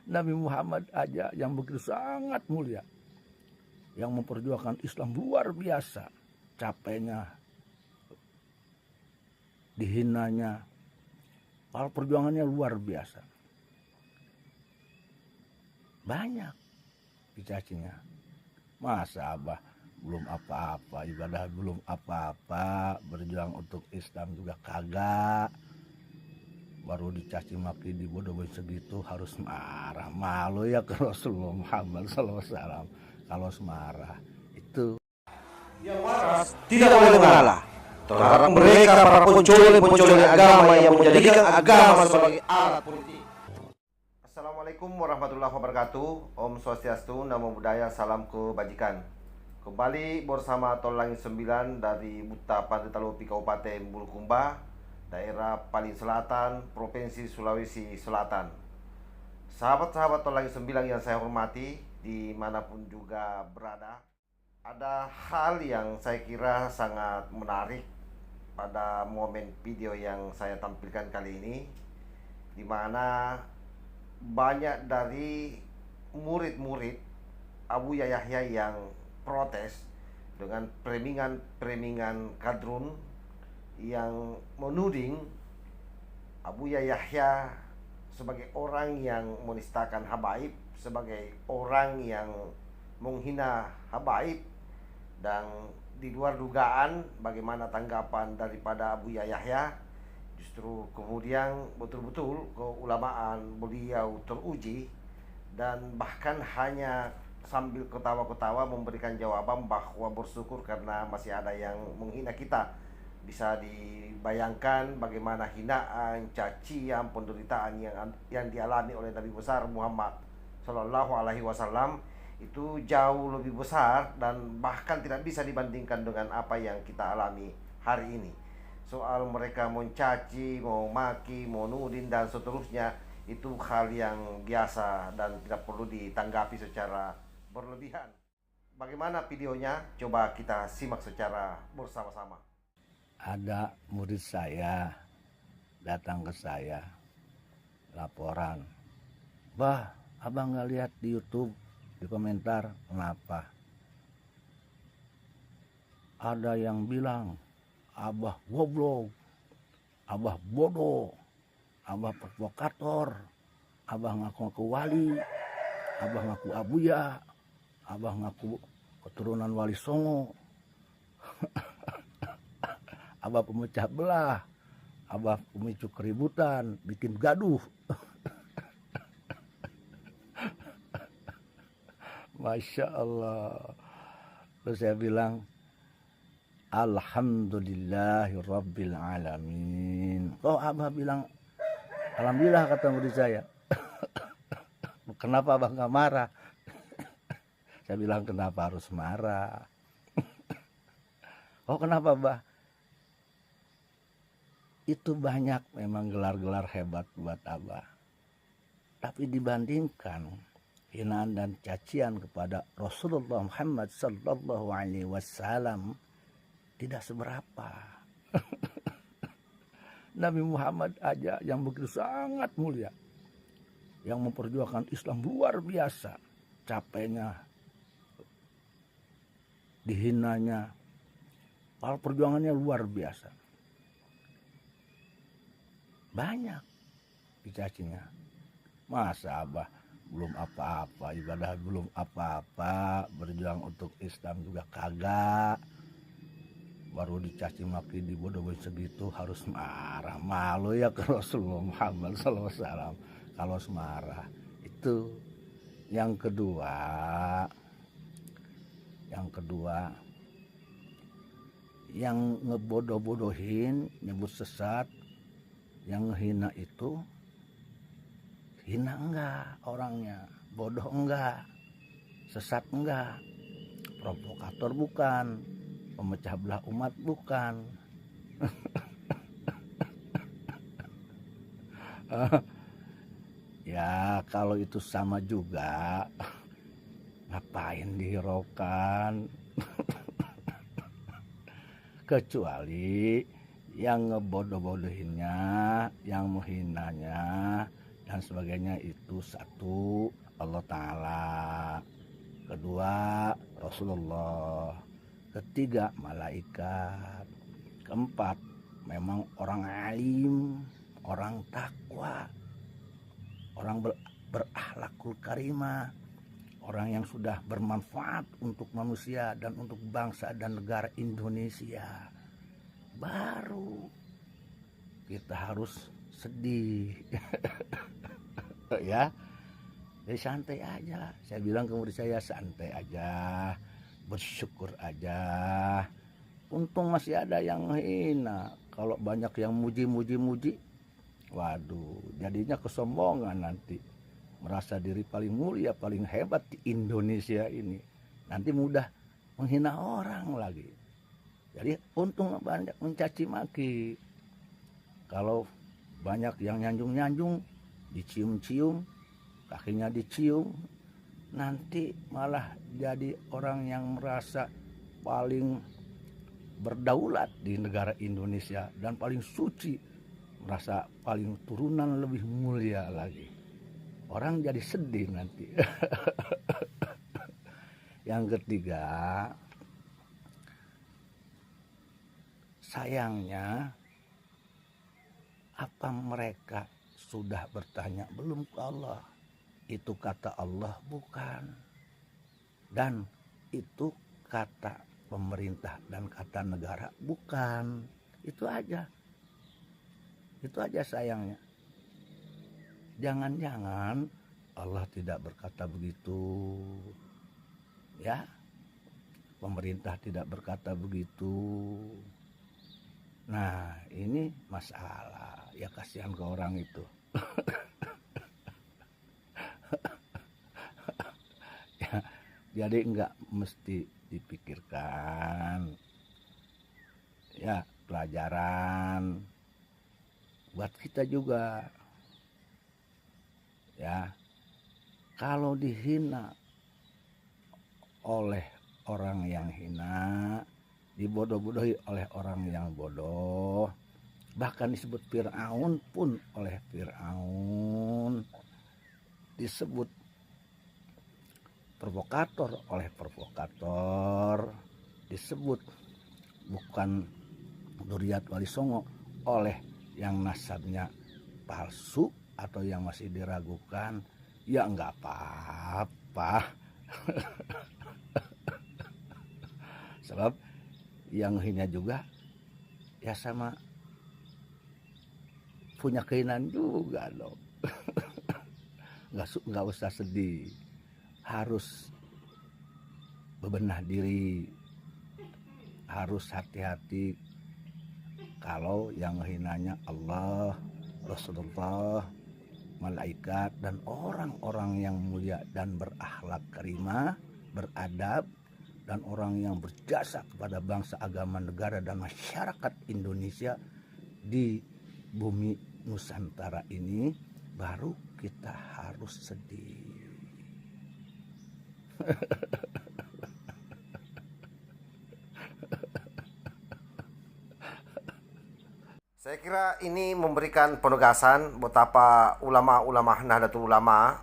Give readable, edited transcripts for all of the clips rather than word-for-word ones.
Nabi Muhammad aja yang begitu sangat mulia, yang memperjuangkan Islam luar biasa, capeknya, dihinanya, kalau perjuangannya luar biasa, banyak dicacinya. Masa Abah belum apa-apa, ibadah belum apa-apa, berjuang untuk Islam juga kagak, baru dicaci maki, dibodoh-bodohin segitu harus marah. Malu ya ke Rasulullah Muhammad SAW kalau marah. Itu yang waras tidak boleh mengalah terhadap mereka para pencuri agama yang menjadikan agama sebagai alat politik. Assalamualaikum warahmatullahi wabarakatuh. Om Swastiastu, Namo Buddhaya, salam kebajikan. Kembali bersama Tolangin 9 dari Buta Panditalopi Kabupaten Bulukumba, daerah paling selatan, Provinsi Sulawesi Selatan. Sahabat-sahabat Tolangin 9 yang saya hormati, dimanapun juga berada, ada hal yang saya kira sangat menarik pada momen video yang saya tampilkan kali ini, di mana banyak dari murid-murid Abu Yahya yang protes dengan premingan kadrun yang menuding Abu Yahya sebagai orang yang menistakan habaib, sebagai orang yang menghina habaib. Dan di luar dugaan bagaimana tanggapan daripada Abu Yahya, justru kemudian betul-betul keulamaan beliau teruji, dan bahkan hanya sambil ketawa-ketawa memberikan jawaban bahwa bersyukur karena masih ada yang menghina kita. Bisa dibayangkan bagaimana hinaan, cacian, penderitaan yang dialami oleh Nabi besar Muhammad Shallallahu Alaihi Wasallam itu jauh lebih besar dan bahkan tidak bisa dibandingkan dengan apa yang kita alami hari ini. Soal mereka mencaci, mau maki, mau nudin dan seterusnya, itu hal yang biasa dan tidak perlu ditanggapi secara berlebihan. Bagaimana videonya? Coba kita simak secara bersama-sama. ada murid saya datang ke saya, laporan, "Bah, abang nggak lihat di YouTube, di komentar, kenapa? Ada yang bilang abah goblok, abah bodoh, abah provokator, abah ngaku-ngaku wali, abah ngaku abuya, abah ngaku keturunan wali Songo, abah pemecah belah, abah pemicu keributan, bikin gaduh." Masya Allah. Terus saya bilang, Alhamdulillahirabbil alamin. Oh, abah bilang alhamdulillah, kata murid saya. Kenapa abah nggak marah? Saya bilang, kenapa harus marah? Oh, kenapa abah? Itu banyak memang gelar-gelar hebat buat abah, tapi dibandingkan hinaan dan cacian kepada Rasulullah Muhammad Sallallahu Alaihi Wasallam tidak seberapa. Nabi Muhammad aja yang begitu sangat mulia, yang memperjuangkan Islam luar biasa, capeknya, dihinanya, kalau perjuangannya luar biasa, banyak dicacinya. Masa abah belum apa-apa, ibadah belum apa-apa, berjuang untuk Islam juga kagak, baru dicaci maki, dibodoh-bodohin segitu harus marah. Malu ya ke Rasulullah Muhammad SAW kalau marah. Itu yang kedua, yang ngebodoh-bodohin, nyebut sesat, yang ngehina itu, hina enggak orangnya, bodoh enggak, sesat enggak, provokator bukan, pemecah belah umat bukan. Ya kalau itu sama juga, ngapain dihiraukan? Kecuali yang ngebodoh-bodohinnya, yang menghinanya, dan sebagainya. Itu satu, Allah Ta'ala. Kedua, Rasulullah. Ketiga, malaikat. Keempat, memang orang alim, orang takwa, orang berakhlakul karimah, orang yang sudah bermanfaat untuk manusia dan untuk bangsa dan negara Indonesia. Baru kita harus sedih. Ya, jadi santai aja. Saya bilang ke murid saya, santai aja, bersyukur aja. Untung masih ada yang hina. Kalau banyak yang muji, waduh, jadinya kesombongan nanti. Merasa diri paling mulia, paling hebat di Indonesia ini. Nanti mudah menghina orang lagi. Jadi untung banyak mencaci maki. Kalau banyak yang nyanjung-nyanjung, dicium-cium, kakinya dicium, nanti malah jadi orang yang merasa paling berdaulat di negara Indonesia dan paling suci, merasa paling turunan lebih mulia lagi. Orang jadi sedih nanti. Yang ketiga, sayangnya apa mereka sudah bertanya belum ke Allah? Itu kata Allah bukan, dan itu kata pemerintah dan kata negara bukan. Itu aja sayangnya. Jangan-jangan Allah tidak berkata begitu, ya, pemerintah tidak berkata begitu. Nah, ini masalah. Ya, kasihan ke orang itu. Ya, jadi enggak mesti dipikirkan. Ya, pelajaran buat kita juga. Ya, kalau dihina oleh orang yang hina, dibodoh-bodohi oleh orang yang bodoh, bahkan disebut Fir'aun pun oleh Fir'aun, disebut provokator oleh provokator, disebut bukan Duriat Wali Songo oleh yang nasabnya palsu atau yang masih diragukan, ya enggak apa-apa. Sebab yang hina juga ya sama punya keinginan juga loh. Nggak usah sedih, harus bebenah diri, harus hati-hati. Kalau yang hinanya Allah, Rasulullah, malaikat, dan orang-orang yang mulia dan berakhlak karimah, beradab, dan orang yang berjasa kepada bangsa, agama, negara, dan masyarakat Indonesia di bumi Nusantara ini, baru kita harus sedih. Saya kira ini memberikan penegasan betapa ulama-ulama Nahdlatul Ulama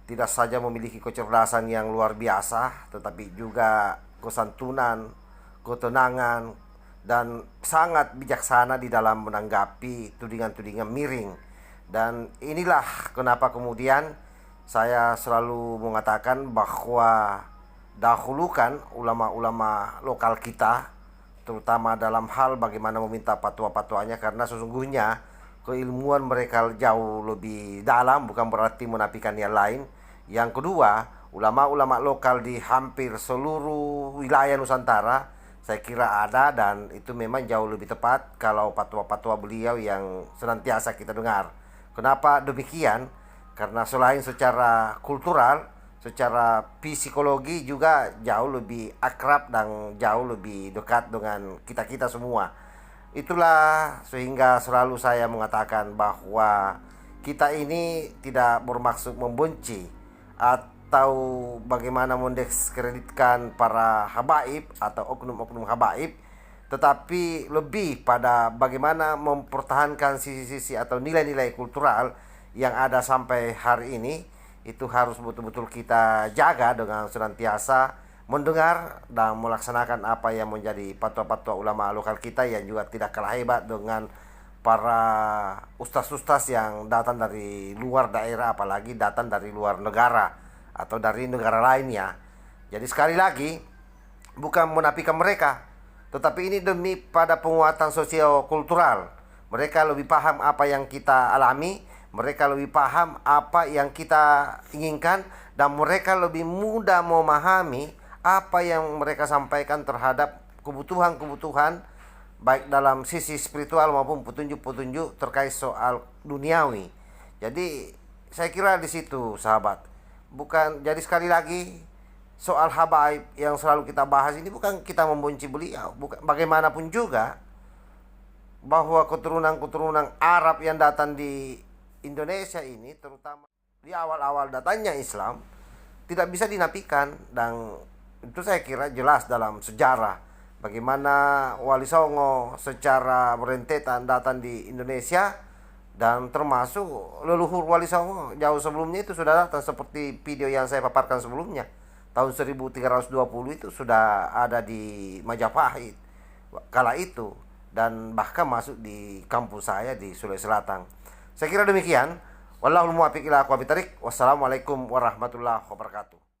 tidak saja memiliki kecerdasan yang luar biasa, tetapi juga kesantunan, ketenangan, dan sangat bijaksana di dalam menanggapi tudingan-tudingan miring. Dan inilah kenapa kemudian saya selalu mengatakan bahwa dahulukan ulama-ulama lokal kita, terutama dalam hal bagaimana meminta fatwa-fatwanya, karena sesungguhnya keilmuan mereka jauh lebih dalam, bukan berarti menafikan yang lain. Yang kedua, ulama-ulama lokal di hampir seluruh wilayah Nusantara saya kira ada, dan itu memang jauh lebih tepat kalau fatwa-fatwa beliau yang senantiasa kita dengar. Kenapa demikian? Karena selain secara kultural, secara psikologi juga jauh lebih akrab dan jauh lebih dekat dengan kita-kita semua. Itulah sehingga selalu saya mengatakan bahwa kita ini tidak bermaksud membenci atau bagaimana mendiskreditkan para habaib atau oknum-oknum habaib, tetapi lebih pada bagaimana mempertahankan sisi-sisi atau nilai-nilai kultural yang ada sampai hari ini itu harus betul-betul kita jaga dengan senantiasa mendengar dan melaksanakan apa yang menjadi fatwa-fatwa ulama lokal kita yang juga tidak kalah hebat dengan para ustaz-ustaz yang datang dari luar daerah, apalagi datang dari luar negara atau dari negara lainnya. Jadi sekali lagi, bukan menafikan mereka, tetapi ini demi pada penguatan sosio-kultural. Mereka lebih paham apa yang kita alami, mereka lebih paham apa yang kita inginkan, dan mereka lebih mudah memahami apa yang mereka sampaikan terhadap kebutuhan-kebutuhan baik dalam sisi spiritual maupun petunjuk-petunjuk terkait soal duniawi. Jadi saya kira di situ sahabat. Bukan, jadi sekali lagi, soal habaib yang selalu kita bahas ini bukan kita membenci beliau, bukan. Bagaimanapun juga bahwa keturunan-keturunan Arab yang datang di Indonesia ini, terutama di awal-awal datangnya Islam, tidak bisa dinafikan. Dan itu saya kira jelas dalam sejarah bagaimana Wali Songo secara berentetan datang di Indonesia, dan termasuk leluhur Wali Songo jauh sebelumnya itu sudah datang, seperti video yang saya paparkan sebelumnya. Tahun 1320 itu sudah ada di Majapahit kala itu, dan bahkan masuk di kampus saya di Sulawesi Selatan. Saya kira demikian. Wallahul muwaffiq ila aqwamit thoriq. Wassalamualaikum warahmatullahi wabarakatuh.